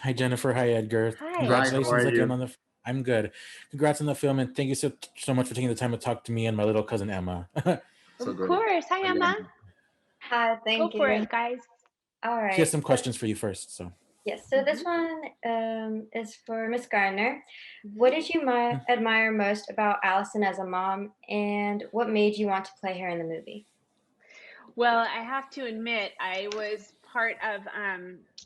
Hi, Jennifer. Hi, Edgar. Hi. Hi, how Congratulations are again you? on the. I'm good. Congrats on the film, and thank you so much for taking the time to talk to me and my little cousin Emma. So Of great. course. Hi, Emma. Again. Hi, Go thank for you. it, guys. All She has right. some So, questions for you first. So, yes, so this one is for Miss Garner. Mhm. What did you admire most about Allison as a mom, and what made you want to play her in the movie? Well, I have to admit, I was part of,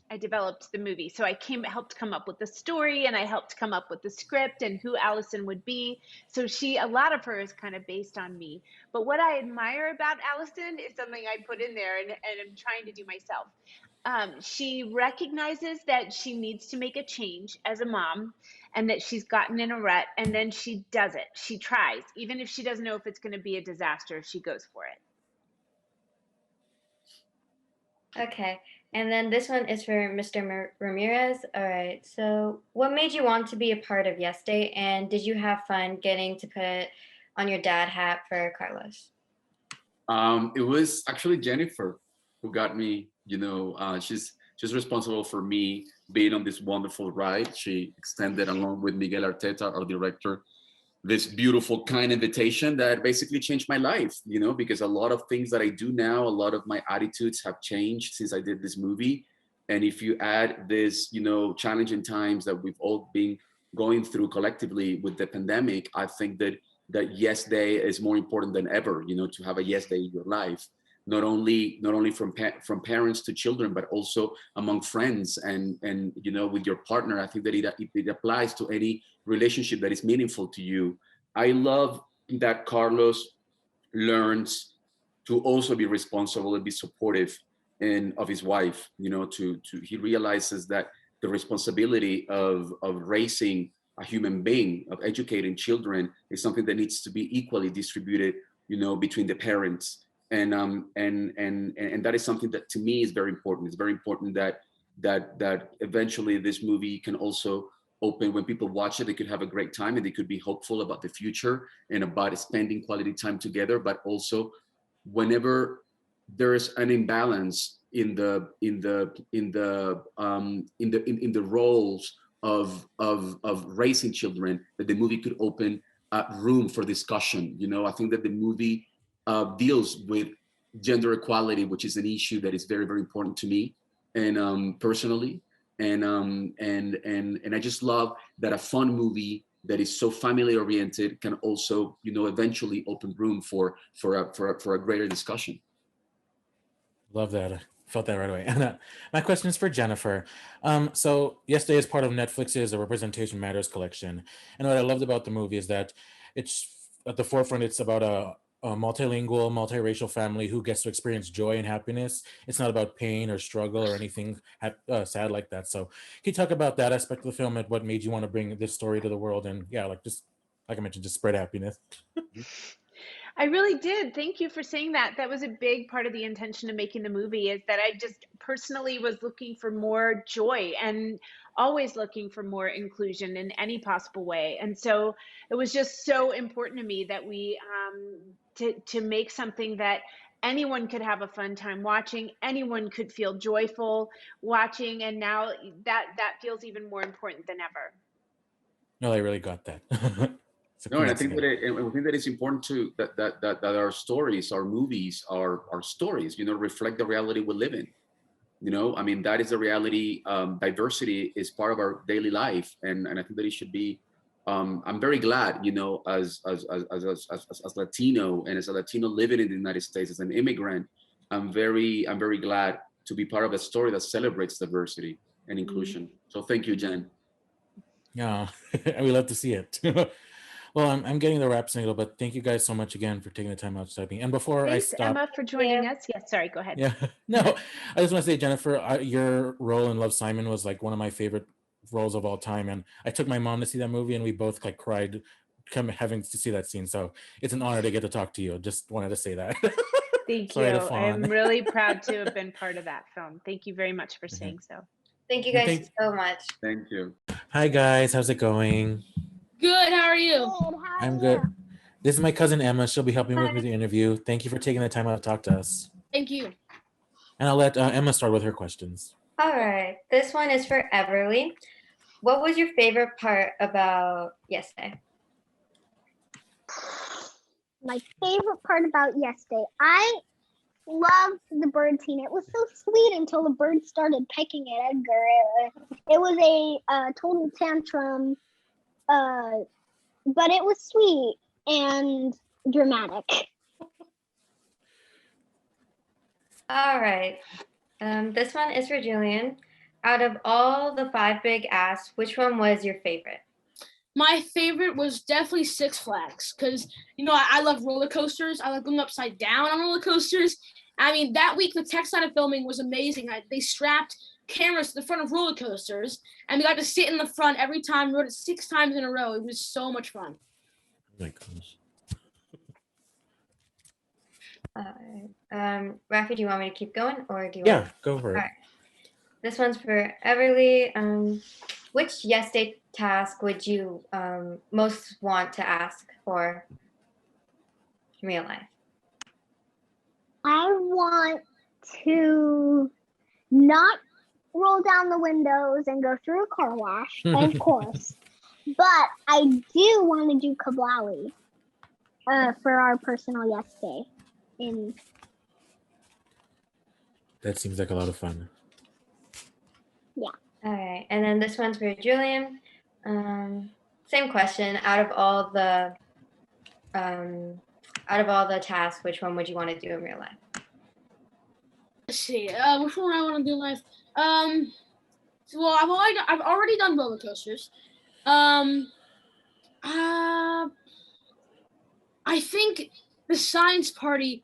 I developed the movie. So helped come up with the story and I helped come up with the script and who Allison would be. So a lot of her is kind of based on me. But what I admire about Allison is something I put in there and I'm trying to do myself. She recognizes that she needs to make a change as a mom and that she's gotten in a rut, and then she does it. She tries, even if she doesn't know if it's going to be a disaster, she goes for it. Okay, and then this one is for Mr. Ramirez. All right, so what made you want to be a part of Yes Day, and did you have fun getting to put on your dad hat for Carlos? It was actually Jennifer who got me. She's responsible for me being on this wonderful ride. She extended, along with Miguel Arteta, our director, this beautiful, kind invitation that basically changed my life. Because a lot of things that I do now, a lot of my attitudes have changed since I did this movie. And if you add this, challenging times that we've all been going through collectively with the pandemic, I think that yes day is more important than ever, to have a yes day in your life, not only from parents to children, but also among friends and with your partner. I think that it applies to any relationship that is meaningful to you. I love that Carlos learns to also be responsible and be supportive of his wife. To he realizes that the responsibility of raising a human being, of educating children, is something that needs to be equally distributed, between the parents. And that is something that to me is very important. It's very important that eventually this movie can also open. When people watch it, they could have a great time and they could be hopeful about the future and about spending quality time together. But also, whenever there is an imbalance in the roles of raising children, that the movie could open room for discussion. I think that the movie deals with gender equality, which is an issue that is very, very important to me and personally. And I just love that a fun movie that is so family oriented can also, eventually open room for a greater discussion. love that. I felt that right away. And my question is for Jennifer. So, Yesterday is part of Netflix's A Representation Matters collection. And what I loved about the movie is that it's at the forefront, it's about a multilingual, multiracial family who gets to experience joy and happiness. It's not about pain or struggle or anything sad like that. So, can you talk about that aspect of the film and what made you want to bring this story to the world? And yeah, like I mentioned, just spread happiness. I really did. Thank you for saying that. That was a big part of the intention of making the movie, is that I just personally was looking for more joy and always looking for more inclusion in any possible way. And so it was just so important to me that we to make something that anyone could have a fun time watching, anyone could feel joyful watching, and now that feels even more important than ever. No, I really got that. So, No, and I congrats think again. that it's important to that our stories, our movies, our stories, reflect the reality we live in. I mean, that is the reality. Diversity is part of our daily life, and I think that it should be. I'm very glad, as Latino and as a Latino living in the United States as an immigrant, I'm very glad to be part of a story that celebrates diversity and Mm. inclusion. So thank you, Jen. Yeah, we love to see it. Well, I'm getting the rap single, but thank you guys so much again for taking the time out to typing. And before I Thanks, stop, Emma, for Yeah. joining us. Yes, sorry, go ahead. yeah, no, I just want to say, Jennifer, your role in Love, Simon was like one of my favorite roles of all time, and I took my mom to see that movie, and we both like cried, come having to see that scene. So it's an honor to get to talk to you. Just wanted to say that. Thank you. Sorry to fawn. I'm really proud to have been part of that film. Thank you very much for Mhm. saying so. Thank you And guys thank. so much. Thank you. Hi guys, how's it going? Good. How are you? I'm good. This is my cousin Emma. She'll be helping with Hi. me the interview. Thank you for taking the time out to talk to us. Thank you. And I'll let Emma start with her questions. All right. This one is for Everly. What was your favorite part about yesterday? My favorite part about yesterday, I loved the bird scene. It was so sweet until the bird started pecking at Edgar. It was a total tantrum, but it was sweet and dramatic. All right. This one is for Julian. Out of all the 5 big asks, which one was your favorite? My favorite was definitely Six Flags because, I love roller coasters. I like going upside down on roller coasters. I mean, that week, the tech side of filming was amazing. They strapped cameras to the front of roller coasters, and we got to sit in the front every time, rode it 6 times in a row. It was so much fun. Oh my gosh. Raffy, do you want me to keep going, or do you want? Yeah, go for it. All right. This one's for Everly. Which yes day task would you most want to ask for in real life? I want to not roll down the windows and go through a car wash, of course. But I do want to do Kablawi for our personal yes day. That seems like a lot of fun. Yeah. All right, and then this one's for Julian. Same question. Out of all the tasks, which one would you want to do in real life? Let's see. Which one I want to do in life? Well, I've already done roller coasters. I think the science party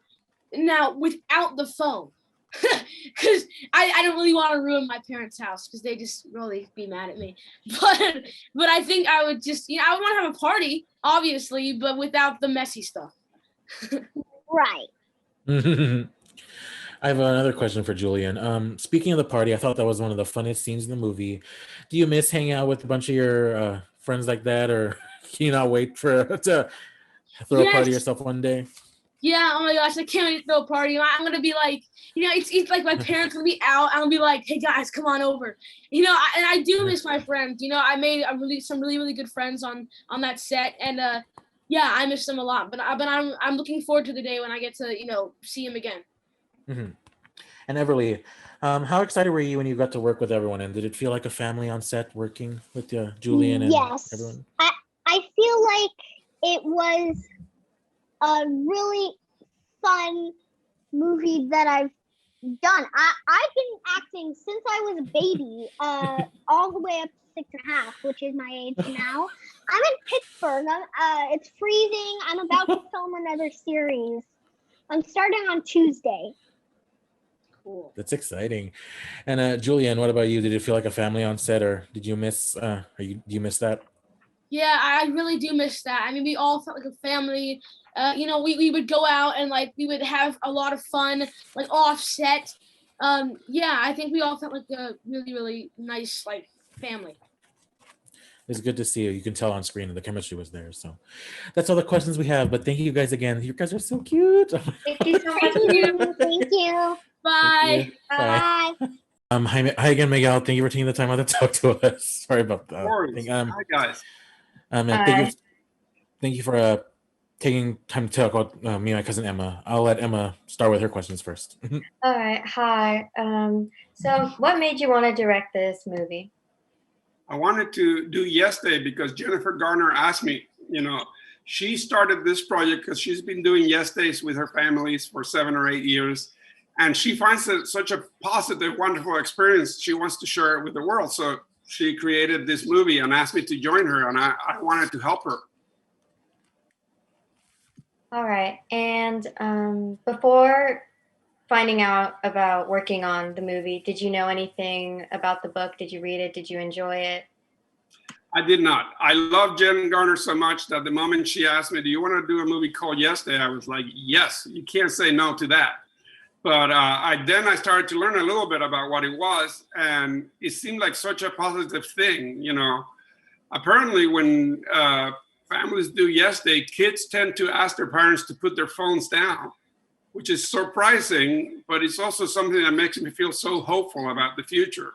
now without the phone, because I don't really want to ruin my parents' house because they just really be mad at me. But I think I would just I would want to have a party, obviously, but without the messy stuff. Right. I have another question for Julian. Speaking of the party, I thought that was one of the funnest scenes in the movie. Do you miss hanging out with a bunch of your friends like that, or can you not wait to throw a party yourself one day? Yeah, oh my gosh, I can't wait to throw a party. I'm gonna be like, it's like my parents will be out. I'm gonna be like, hey guys, come on over. And I do miss my friends. I made some really good friends on that set, and yeah, I miss them a lot. But I'm looking forward to the day when I get to see them again. Mm-hmm. And Everly, how excited were you when you got to work with everyone? And did it feel like a family on set working with Julian and everyone? I feel like it was a really fun movie that I've done. I've been acting since I was a baby, all the way up to 6.5, which is my age now. I'm in Pittsburgh. It's freezing. I'm about to film another series. I'm starting on Tuesday. Cool. That's exciting. And Julian, what about you? Did it feel like a family on set, or did you miss? Do you miss that? Yeah, I really do miss that. I mean, we all felt like a family. We would go out and we would have a lot of fun, off set. Yeah, I think we all felt like a really, really nice family. It's good to see you. You can tell on screen that the chemistry was there. So that's all the questions we have. But thank you guys again. You guys are so cute. Thank you so much. Thank you. Bye. Bye. Hi again, Miguel. Thank you for taking the time out to talk to us. Sorry about that. Hi guys. And thank you for taking time to talk about me and my cousin Emma. I'll let Emma start with her questions first. All right. Hi. So what made you want to direct this movie? I wanted to do Yes Day because Jennifer Garner asked me, she started this project because she's been doing Yes Days with her families for 7 or 8 years. And she finds it such a positive, wonderful experience. She wants to share it with the world. So she created this movie and asked me to join her, and I wanted to help her. All right. And before finding out about working on the movie, did you know anything about the book? Did you read it? Did you enjoy it? I did not. I love Jen Garner so much that the moment she asked me, do you want to do a movie called Yes Day? I was like, yes, you can't say no to that. But I started to learn a little bit about what it was, and it seemed like such a positive thing, Apparently, when families do Yes Day, kids tend to ask their parents to put their phones down. which is surprising, but it's also something that makes me feel so hopeful about the future.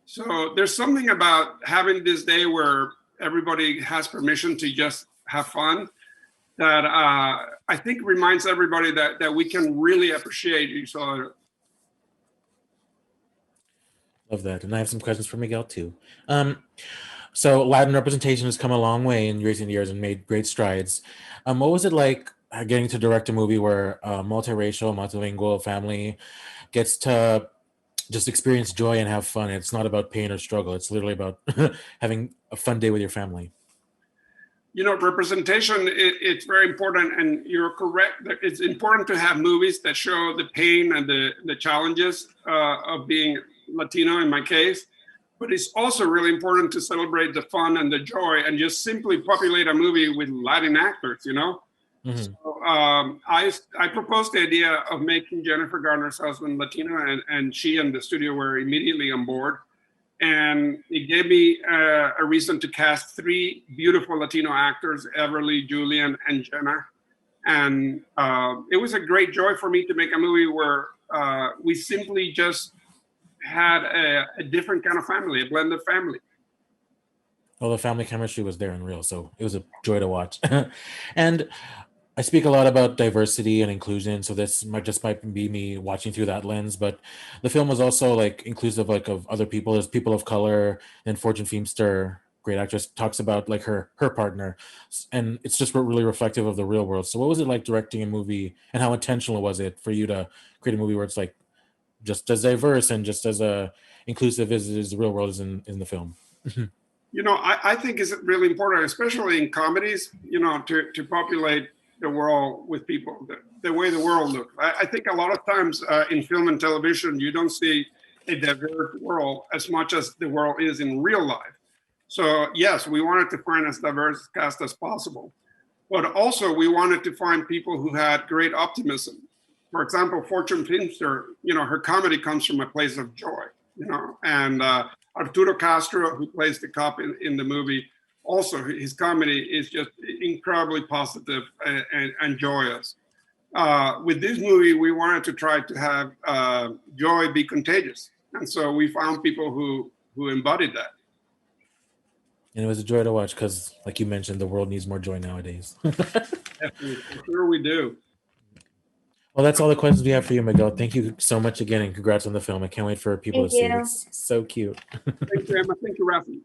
So there's something about having this day where everybody has permission to just have fun that I think reminds everybody that we can really appreciate each other. Love that. And I have some questions for Miguel too. So Latin representation has come a long way in recent years and made great strides. What was it like getting to direct a movie where a multiracial, multilingual family gets to just experience joy and have fun? It's not about pain or struggle. It's literally about having a fun day with your family. You know, representation, it's very important, and you're correct. It's important to have movies that show the pain and the challenges of being Latino in my case, but it's also really important to celebrate the fun and the joy and just simply populate a movie with Latin actors, you know? Mm-hmm. So I proposed the idea of making Jennifer Garner's husband Latino, and she and the studio were immediately on board. And it gave me a reason to cast 3 beautiful Latino actors, Everly, Julian, and Jenna. And it was a great joy for me to make a movie where we simply just had a different kind of family, a blended family. Well, the family chemistry was there and real, so it was a joy to watch. And I speak a lot about diversity and inclusion, so this might be me watching through that lens. But the film was also like inclusive, like of other people. There's people of color, and Fortune Feimster, great actress, talks about like her partner, and it's just really reflective of the real world. So, what was it like directing a movie, and how intentional was it for you to create a movie where it's like just as diverse and just as inclusive as the real world is in the film? You know, I think it's really important, especially in comedies, you know, to populate the world with people, the way the world looks. I think a lot of times in film and television, you don't see a diverse world as much as the world is in real life. So yes, we wanted to find as diverse cast as possible, but also we wanted to find people who had great optimism. For example, Fortune Feimster, you know, her comedy comes from a place of joy, you know, and Arturo Castro, who plays the cop in the movie, also his comedy is just incredibly positive and joyous. With this movie, we wanted to try to have joy be contagious. And so we found people who embodied that. And it was a joy to watch because, like you mentioned, the world needs more joy nowadays. Definitely, for sure we do. Well, that's all the questions we have for you, Miguel. Thank you so much again, and congrats on the film. I can't wait for people to see it. It's so cute. Thank you, Emma. Thank you, Raffy.